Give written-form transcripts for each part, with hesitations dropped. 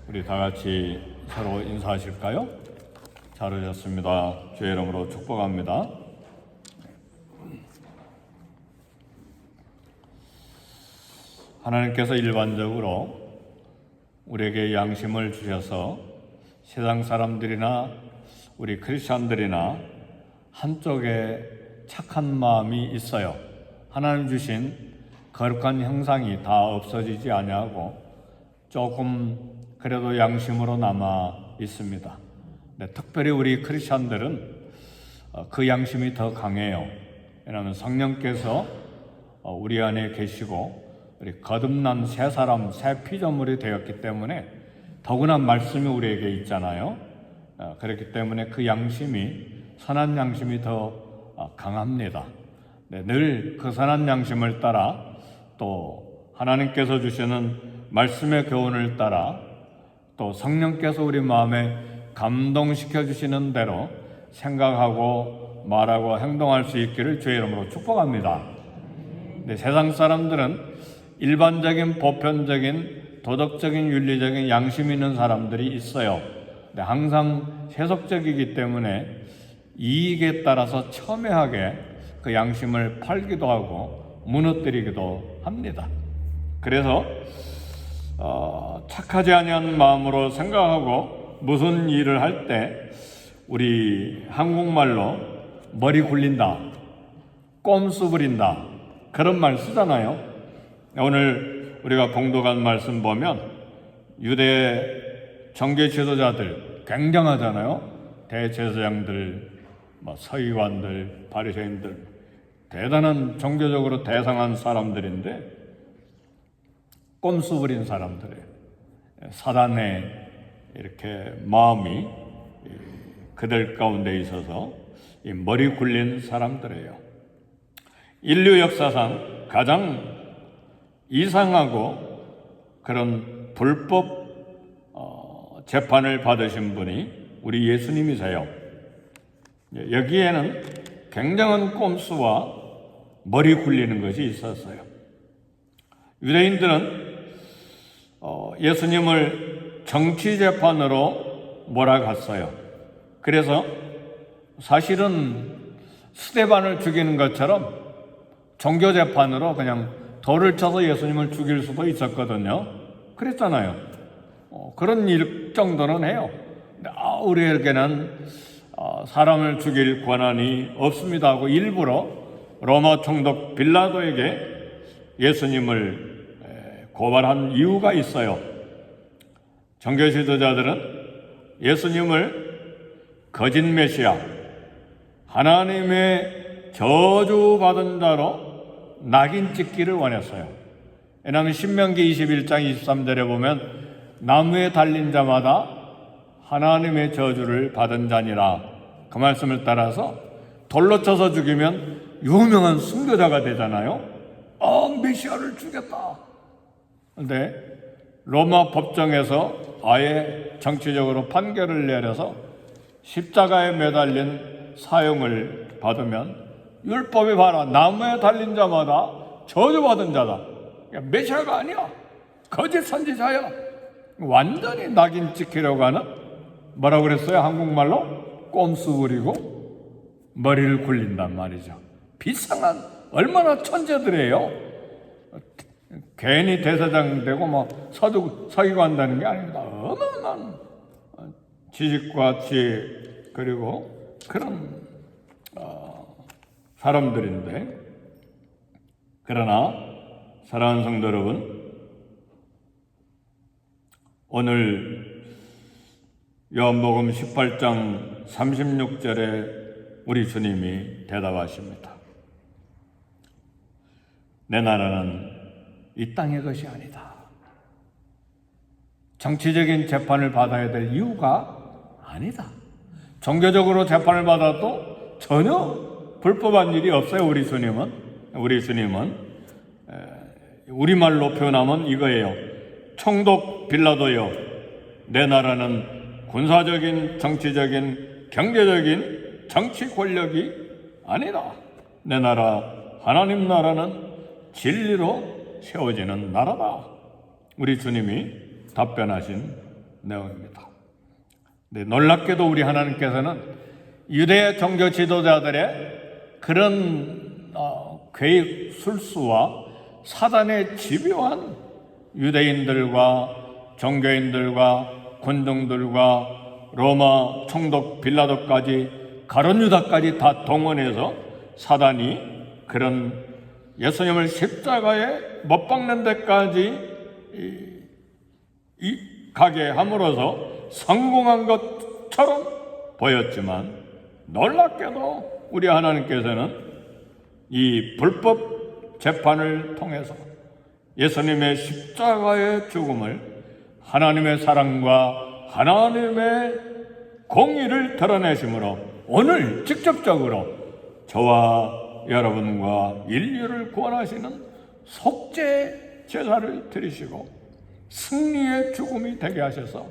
우리 다 같이 서로 인사하실까요? 잘 오셨습니다. 주의 이름으로 축복합니다. 하나님께서 일반적으로 우리에게 양심을 주셔서 세상 사람들이나 우리 크리스천들이나 한쪽에 착한 마음이 있어요. 하나님 주신 거룩한 형상이 다 없어지지 아니하고 조금 그래도 양심으로 남아 있습니다. 네, 특별히 우리 크리스천들은 그 양심이 더 강해요. 왜냐하면 성령께서 우리 안에 계시고 우리 거듭난 새 사람, 새 피조물이 되었기 때문에 더구나 말씀이 우리에게 있잖아요. 그렇기 때문에 그 양심이, 선한 양심이 더 강합니다. 네, 늘 그 선한 양심을 따라 또 하나님께서 주시는 말씀의 교훈을 따라 또 성령께서 우리 마음에 감동시켜 주시는 대로 생각하고 말하고 행동할 수 있기를 주의 이름으로 축복합니다. 네, 세상 사람들은 일반적인 보편적인 도덕적인 윤리적인 양심 있는 사람들이 있어요. 네, 항상 세속적이기 때문에 이익에 따라서 첨예하게 그 양심을 팔기도 하고 무너뜨리기도 합니다. 그래서 착하지 아니한 마음으로 생각하고 무슨 일을 할 때 우리 한국말로 머리 굴린다, 꼼수 부린다 그런 말 쓰잖아요. 오늘 우리가 봉독한 말씀 보면 유대 정계 지도자들 굉장하잖아요. 대제사장들, 서기관들, 바리새인들 대단한 종교적으로 대상한 사람들인데 꼼수 부린 사람들이에요. 사단의 이렇게 마음이 그들 가운데 있어서 이 머리 굴린 사람들이에요. 인류 역사상 가장 이상하고 그런 불법 재판을 받으신 분이 우리 예수님이세요. 여기에는 굉장한 꼼수와 머리 굴리는 것이 있었어요. 유대인들은 예수님을 정치재판으로 몰아갔어요. 그래서 사실은 스데반을 죽이는 것처럼 종교재판으로 그냥 돌을 쳐서 예수님을 죽일 수도 있었거든요. 그랬잖아요. 그런 일 정도는 해요. 우리에게는 사람을 죽일 권한이 없습니다 하고 일부러 로마 총독 빌라도에게 예수님을 고발한 이유가 있어요. 종교 지도자들은 예수님을 거짓 메시아, 하나님의 저주받은 자로 낙인 찍기를 원했어요. 왜냐하면 신명기 21장 23절에 보면 나무에 달린 자마다 하나님의 저주를 받은 자니라 그 말씀을 따라서 돌로 쳐서 죽이면 유명한 순교자가 되잖아요. 메시아를 죽였다. 그런데 로마 법정에서 아예 정치적으로 판결을 내려서 십자가에 매달린 사형을 받으면 율법이 봐라, 나무에 달린 자마다 저주받은 자다. 메시아가 아니야. 거짓 선지자야. 완전히 낙인 찍히려고 하는, 뭐라고 그랬어요? 한국말로 꼼수 부리고 머리를 굴린단 말이죠. 비상한, 얼마나 천재들이에요. 괜히 대사장 되고 서기관 되는 게 아닙니다. 어마어마한 지식과 지혜 그리고 그런 사람들인데, 그러나 사랑하는 성도 여러분, 오늘 요한복음 18장 36절에 우리 주님이 대답하십니다. 내 나라는 이 땅의 것이 아니다. 정치적인 재판을 받아야 될 이유가 아니다. 종교적으로 재판을 받아도 전혀 불법한 일이 없어요. 우리 주님은 우리말로 표현하면 이거예요. 총독 빌라도여, 내 나라는 군사적인, 정치적인, 경제적인 정치 권력이 아니다. 내 나라, 하나님 나라는 진리로 세워지는 나라다. 우리 주님이 답변하신 내용입니다. 네, 놀랍게도 우리 하나님께서는 유대 종교 지도자들의 그런 괴익 술수와 사단의 집요한 유대인들과 종교인들과 군중들과 로마 총독 빌라도까지 가룟 유다까지 다 동원해서 사단이 그런 예수님을 십자가에 못 박는 데까지 가게 함으로써 성공한 것처럼 보였지만 놀랍게도 우리 하나님께서는 이 불법 재판을 통해서 예수님의 십자가의 죽음을 하나님의 사랑과 하나님의 공의를 드러내심으로 오늘 직접적으로 저와 여러분과 인류를 구원하시는 속죄 제사를 드리시고 승리의 죽음이 되게 하셔서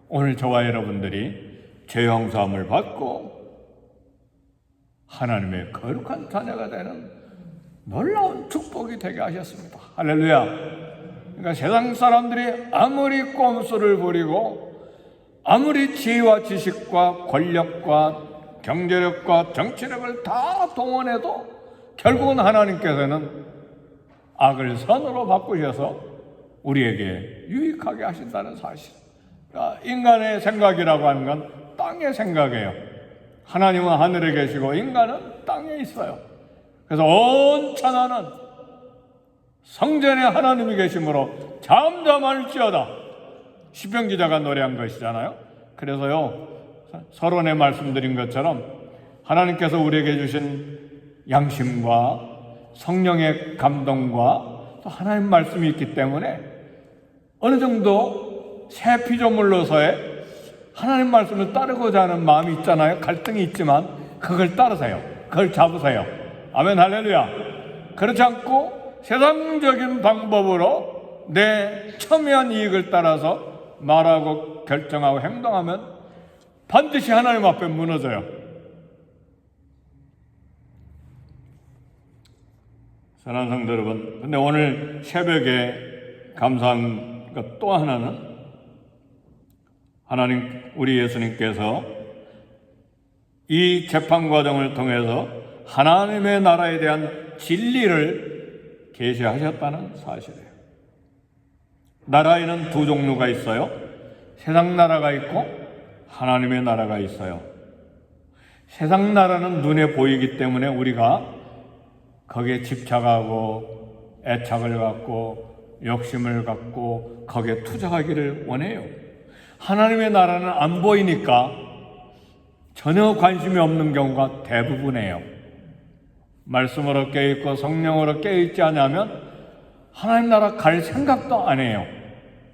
오늘 저와 여러분들이 죄 용서함을 받고 하나님의 거룩한 자녀가 되는 놀라운 축복이 되게 하셨습니다. 할렐루야. 그러니까 세상 사람들이 아무리 꼼수를 부리고 아무리 지혜와 지식과 권력과 경제력과 정치력을 다 동원해도 결국은 하나님께서는 악을 선으로 바꾸셔서 우리에게 유익하게 하신다는 사실. 그러니까 인간의 생각이라고 하는 건 땅의 생각이에요. 하나님은 하늘에 계시고 인간은 땅에 있어요. 그래서 온 천하는 성전에 하나님이 계심으로 잠잠할지어다. 시편 기자가 노래한 것이잖아요. 그래서요, 서론에 말씀드린 것처럼 하나님께서 우리에게 주신 양심과 성령의 감동과 또 하나님 말씀이 있기 때문에 어느 정도 새 피조물로서의 하나님 말씀을 따르고자 하는 마음이 있잖아요. 갈등이 있지만 그걸 따르세요. 그걸 잡으세요. 아멘, 할렐루야. 그렇지 않고 세상적인 방법으로 내 첨예한 이익을 따라서 말하고 결정하고 행동하면 반드시 하나님 앞에 무너져요. 사랑하는 성도 여러분, 근데 오늘 새벽에 감사한 것 또 하나는 하나님, 우리 예수님께서 이 재판 과정을 통해서 하나님의 나라에 대한 진리를 계시하셨다는 사실이에요. 나라에는 두 종류가 있어요. 세상 나라가 있고 하나님의 나라가 있어요. 세상 나라는 눈에 보이기 때문에 우리가 거기에 집착하고 애착을 갖고 욕심을 갖고 거기에 투자하기를 원해요. 하나님의 나라는 안 보이니까 전혀 관심이 없는 경우가 대부분이에요. 말씀으로 깨어있고 성령으로 깨어있지 않으면 하나님 나라 갈 생각도 안 해요.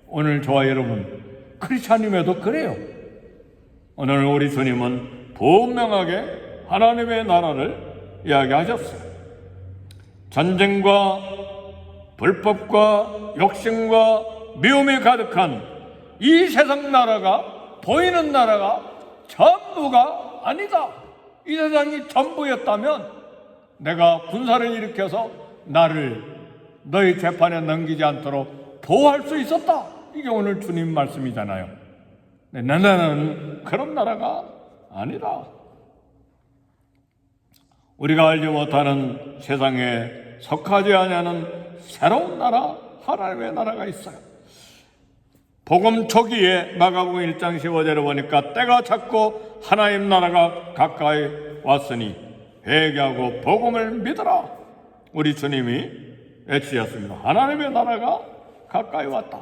오늘 저와 여러분 크리스찬임에도 그래요. 오늘 우리 주님은 분명하게 하나님의 나라를 이야기하셨어요. 전쟁과 불법과 욕심과 미움이 가득한 이 세상 나라가, 보이는 나라가 전부가 아니다. 이 세상이 전부였다면 내가 군사를 일으켜서 나를 너희 재판에 넘기지 않도록 보호할 수 있었다. 이게 오늘 주님 말씀이잖아요. 나는 그런 나라가 아니다. 우리가 알지 못하는 세상에 속하지 아니하는 새로운 나라, 하나님의 나라가 있어요. 복음 초기에 마가복음 1장 15절에 보니까 때가 찼고 하나님 나라가 가까이 왔으니 회개하고 복음을 믿으라. 우리 주님이 외치셨습니다. 하나님의 나라가 가까이 왔다.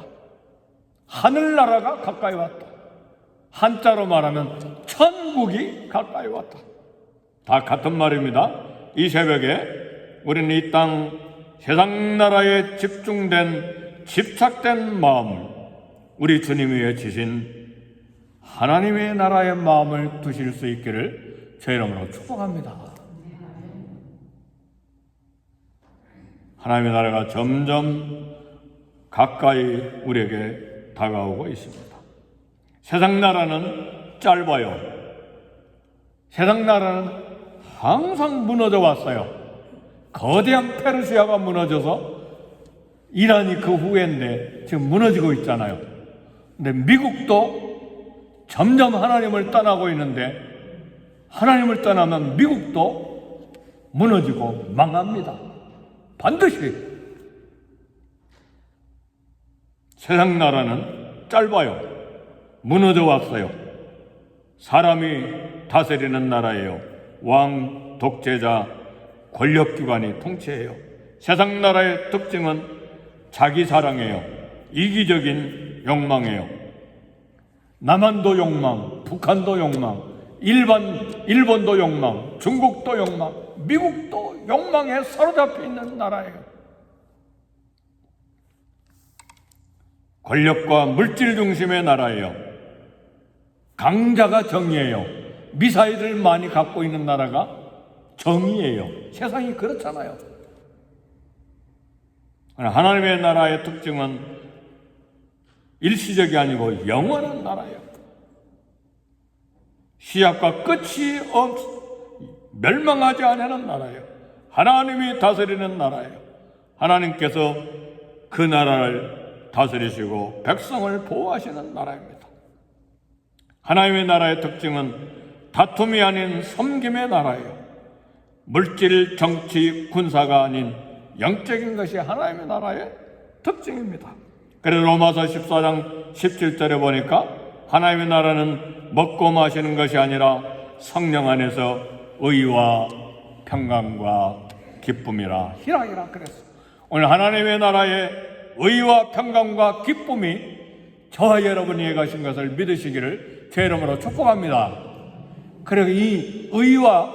하늘나라가 가까이 왔다. 한자로 말하면 천국이 가까이 왔다. 다 같은 말입니다. 이 새벽에 우리는 이 땅 세상 나라에 집착된 마음을 우리 주님이 외치신 하나님의 나라의 마음을 두실 수 있기를 제 이름으로 축복합니다. 하나님의 나라가 점점 가까이 우리에게 다가오고 있습니다. 세상 나라는 짧아요. 세상 나라는 항상 무너져 왔어요. 거대한 페르시아가 무너져서 이란이 그 후회인데 지금 무너지고 있잖아요. 근데 미국도 점점 하나님을 떠나고 있는데, 하나님을 떠나면 미국도 무너지고 망합니다. 반드시. 세상 나라는 짧아요. 무너져 왔어요. 사람이 다스리는 나라예요. 왕, 독재자, 권력기관이 통치해요. 세상 나라의 특징은 자기 사랑이에요. 이기적인 욕망이에요. 남한도 욕망, 북한도 욕망, 일본도 욕망, 중국도 욕망, 미국도 욕망에 사로잡혀 있는 나라예요. 권력과 물질 중심의 나라예요. 강자가 정의예요. 미사일을 많이 갖고 있는 나라가 정의예요. 세상이 그렇잖아요. 하나님의 나라의 특징은 일시적이 아니고 영원한 나라예요. 시작과 끝이 멸망하지 않는 나라예요. 하나님이 다스리는 나라예요. 하나님께서 그 나라를 다스리시고 백성을 보호하시는 나라입니다. 하나님의 나라의 특징은 다툼이 아닌 섬김의 나라예요. 물질, 정치, 군사가 아닌 영적인 것이 하나님의 나라의 특징입니다. 그래서 로마서 14장 17절에 보니까 하나님의 나라는 먹고 마시는 것이 아니라 성령 안에서 의와 평강과 기쁨이라 희락이라 그랬어요. 오늘 하나님의 나라의 의와 평강과 기쁨이 저와 여러분에게 가신 것을 믿으시기를 제 이름으로 축복합니다. 그리고 이 의와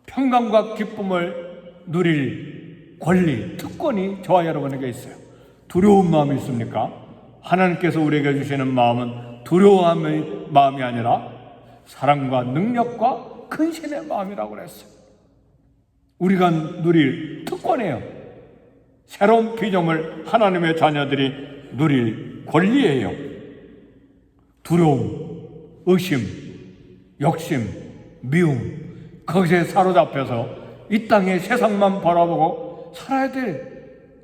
평강과 기쁨을 누릴 권리, 특권이 저와 여러분에게 있어요. 두려운 마음이 있습니까? 하나님께서 우리에게 주시는 마음은 두려워함의 마음이 아니라 사랑과 능력과 근신의 마음이라고 그랬어요. 우리가 누릴 특권이에요. 새로운 피조물 하나님의 자녀들이 누릴 권리예요. 두려움, 의심, 욕심, 미움, 거기에 사로잡혀서 이 땅의 세상만 바라보고 살아야 될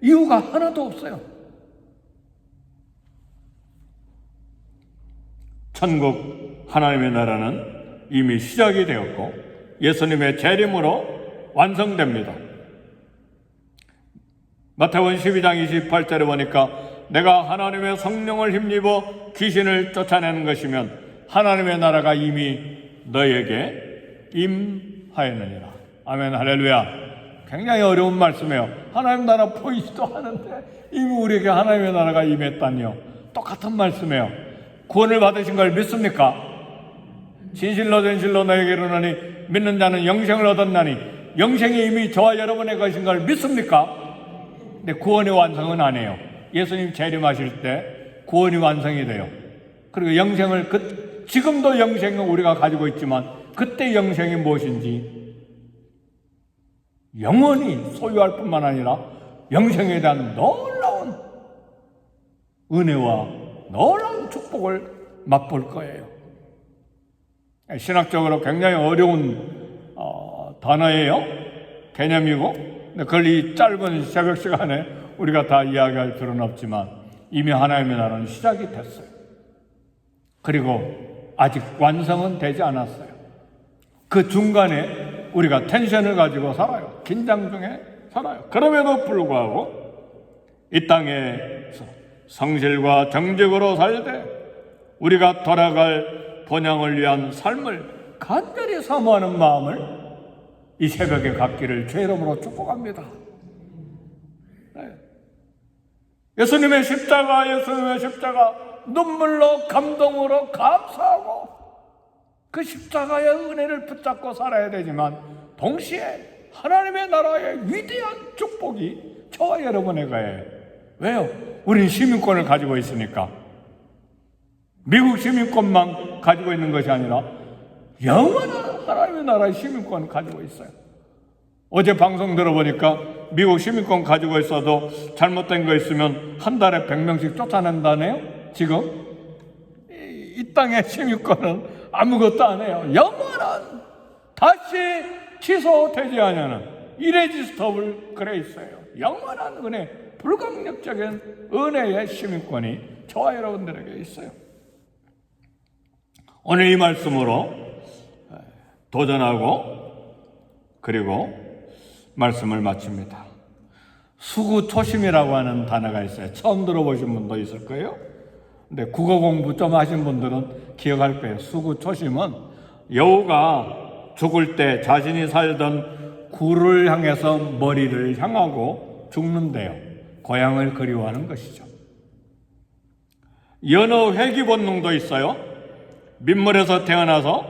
이유가 하나도 없어요. 천국 하나님의 나라는 이미 시작이 되었고 예수님의 재림으로 완성됩니다. 마태복음 12장 28절에 보니까 내가 하나님의 성령을 힘입어 귀신을 쫓아내는 것이면 하나님의 나라가 이미 너에게 임하였느니라. 아멘, 할렐루야. 굉장히 어려운 말씀이에요. 하나님 나라 보이지도 않은데 이미 우리에게 하나님의 나라가 임했다니요. 똑같은 말씀이에요. 구원을 받으신 걸 믿습니까? 진실로 진실로 너에게 이르노니 믿는 자는 영생을 얻었나니 영생이 이미 저와 여러분의 것인 걸 믿습니까? 근데 구원의 완성은 안 해요. 예수님 재림하실 때 구원이 완성이 돼요. 그리고 영생을 지금도 영생은 우리가 가지고 있지만 그때 영생이 무엇인지 영원히 소유할 뿐만 아니라 영생에 대한 놀라운 은혜와 놀라운 축복을 맛볼 거예요. 신학적으로 굉장히 어려운 단어예요. 개념이고 그걸 이 짧은 새벽 시간에 우리가 다 이야기할 필요는 없지만 이미 하나님의 나라는 시작이 됐어요. 그리고 아직 완성은 되지 않았어요. 그 중간에 우리가 텐션을 가지고 살아요. 긴장 중에 살아요. 그럼에도 불구하고 이 땅에서 성실과 정직으로 살되 우리가 돌아갈 본향을 위한 삶을 간절히 사모하는 마음을 이 새벽에 갖기를 주의 이름으로 축복합니다. 예수님의 십자가 눈물로 감동으로 감사하고 그 십자가의 은혜를 붙잡고 살아야 되지만 동시에 하나님의 나라의 위대한 축복이 저와 여러분에게요. 왜요? 우린 시민권을 가지고 있으니까. 미국 시민권만 가지고 있는 것이 아니라 영원한 하나님의 나라의 시민권을 가지고 있어요. 어제 방송 들어보니까 미국 시민권 가지고 있어도 잘못된 거 있으면 한 달에 100명씩 쫓아낸다네요. 지금 이 땅의 시민권은 아무것도 안 해요. 영원한 다시 취소되지 않는 이레지스터블 그레이스예요. 영원한 은혜, 불강력적인 은혜의 시민권이 저와 여러분들에게 있어요. 오늘 이 말씀으로 도전하고 그리고 말씀을 마칩니다. 수구초심이라고 하는 단어가 있어요. 처음 들어보신 분도 있을 거예요. 근데 국어 공부 좀 하신 분들은 기억할 거예요. 수구초심은 여우가 죽을 때 자신이 살던 굴을 향해서 머리를 향하고 죽는데요. 고향을 그리워하는 것이죠. 연어 회귀 본능도 있어요. 민물에서 태어나서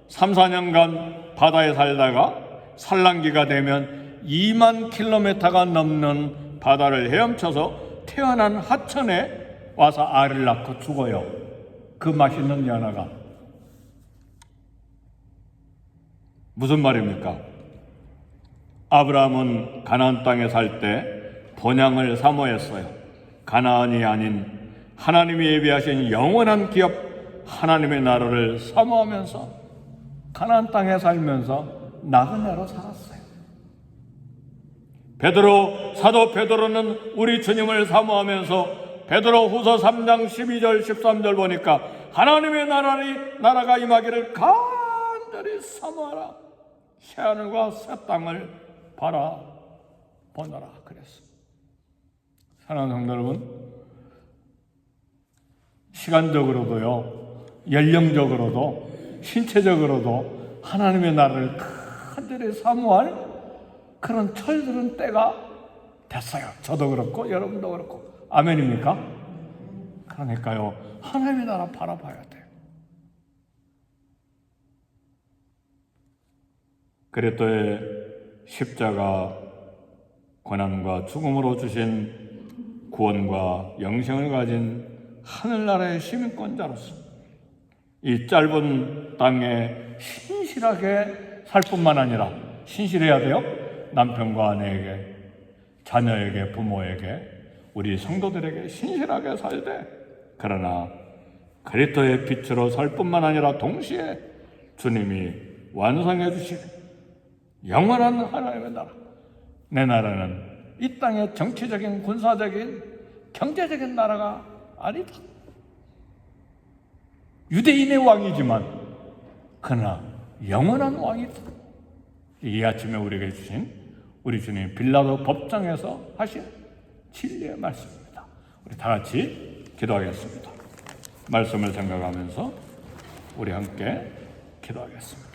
3, 4년간 바다에 살다가 산란기가 되면 2만 킬로미터가 넘는 바다를 헤엄쳐서 태어난 하천에 와서 알을 낳고 죽어요. 그 맛있는 연어가. 무슨 말입니까? 아브라함은 가나안 땅에 살 때 본향을 사모했어요. 가나안이 아닌 하나님이 예비하신 영원한 기업 하나님의 나라를 사모하면서 가나안 땅에 살면서 나그네로 살았어요. 사도 베드로는 우리 주님을 사모하면서 베드로후서 3장 12절 13절 보니까 하나님의 나라가 임하기를 간절히 사모하라. 새하늘과 새 땅을 바라보너라 그랬습니다. 사랑하는 성도 여러분, 시간적으로도요, 연령적으로도 신체적으로도 하나님의 나라를 간절히 사모할 그런 철들은 때가 됐어요. 저도 그렇고 여러분도 그렇고. 아멘입니까? 그러니까요, 하나님의 나라 바라봐야 돼요. 그리스도의 십자가 고난과 죽음으로 주신 구원과 영생을 가진 하늘나라의 시민권자로서 이 짧은 땅에 신실하게 살 뿐만 아니라 신실해야 돼요. 남편과 아내에게, 자녀에게, 부모에게, 우리 성도들에게 신실하게 살되, 그러나 그리스도의 빛으로 살 뿐만 아니라 동시에 주님이 완성해 주신 영원한 하나님의 나라. 내 나라는 이 땅의 정치적인, 군사적인, 경제적인 나라가 아니다. 유대인의 왕이지만 그러나 영원한 왕이다. 이 아침에 우리에게 주신 우리 주님 빌라도 법정에서 하신 진리의 말씀입니다. 우리 다 같이 기도하겠습니다. 말씀을 생각하면서 우리 함께 기도하겠습니다.